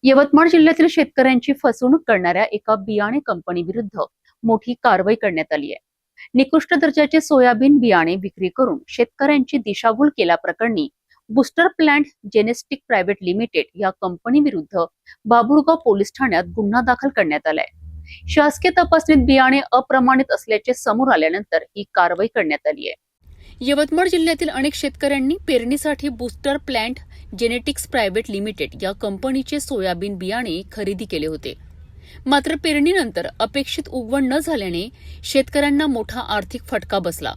यवतमाळ जिल्ह्यातील शेतकऱ्यांची फसवणूक करणाऱ्या एका बियाणे कंपनी विरुद्ध मोठी कारवाई करण्यात आली आहे. निकृष्ट दर्जाचे सोयाबीन बियाणे विक्री करून शेतकऱ्यांची दिशाभूल केल्याप्रकरणी बुस्टर प्लांट जेनेस्टिक प्रायव्हेट लिमिटेड या कंपनी विरुद्ध बाभुळगाव पोलीस ठाण्यात गुन्हा दाखल करण्यात आलाय. शासकीय तपासणीत बियाणे अप्रमाणित असल्याचे समोर आल्यानंतर ही कारवाई करण्यात आली आहे. यवतमाळ जिल्ह्यातील अनेक शेतकऱ्यांनी पेरणीसाठी booster plant genetics private limited या कंपनीचे सोयाबीन बियाणे खरेदी केले होते. मात्र पेरणीनंतर अपेक्षित उगवण न झाल्याने शेतकऱ्यांना मोठा आर्थिक फटका बसला.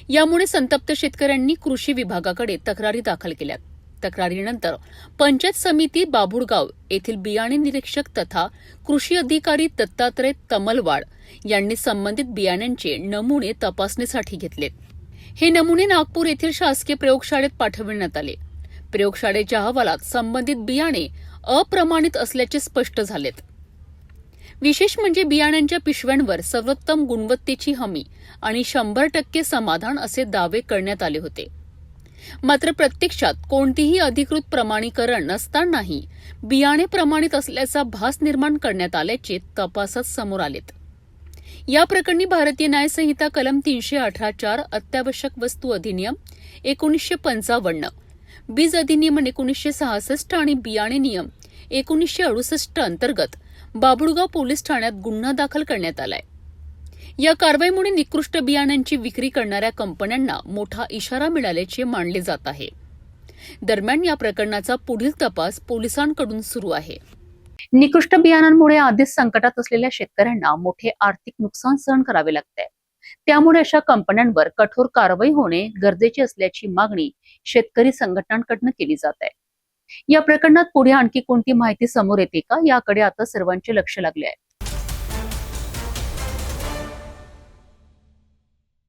यामुळे संतप्त शेतकऱ्यांनी कृषी विभागाकडे तक्रारी दाखल केल्यात. तक्रारीनंतर पंचायत समिती बाभुळगाव येथील बियाणे निरीक्षक तथा कृषी अधिकारी दत्तात्रय तमलवाड यांनी संबंधित बियाण्यांचे नमुने तपासणीसाठी घेतलेत. हे नमुने नागपूर येथील शासकीय प्रयोगशाळेत पाठविण्यात आले. प्रयोगशाळेच्या अहवालात संबंधित बियाणे अप्रमाणित असल्याचे स्पष्ट झालेत. विशेष म्हणजे बियाण्यांच्या पिशव्यांवर सर्वोत्तम गुणवत्तेची हमी आणि 100% समाधान असे दावे करण्यात आले होते. मात्र प्रत्यक्षात कोणतीही अधिकृत प्रमाणीकरण नसतानाही बियाणे प्रमाणित असल्याचा भास निर्माण करण्यात आल्याचे तपासात समोर आलेत. या प्रकरणी भारतीय न्याय संहिता कलम 318(4) अत्यावश्यक वस्तू अधिनियम 1955, बीज अधिनियम 1966 आणि बियाणे नियम 1968 अंतर्गत बाभुळगाव पोलीस ठाण्यात गुन्हा दाखल करण्यात आलाय. या कारवाईमुळे निकृष्ट बियाण्यांची विक्री करणाऱ्या कंपन्यांना मोठा इशारा मिळाल्याचे मानले जात आहे. दरम्यान या प्रकरणाचा पुढील तपास पोलिसांकडून सुरू आहे. निकृष्ट बियाणांमुळे आधीच संकटात असलेल्या शेतकऱ्यांना मोठे आर्थिक नुकसान सहन करावे लागते. त्यामुळे अशा कंपन्यांवर कठोर कारवाई होणे गरजेचे असल्याची मागणी शेतकरी संघटनांकडून केली जात आहे. या प्रकरणात पुढे आणखी कोणती माहिती समोर येते का याकडे आता सर्वांचे लक्ष लागले आहे.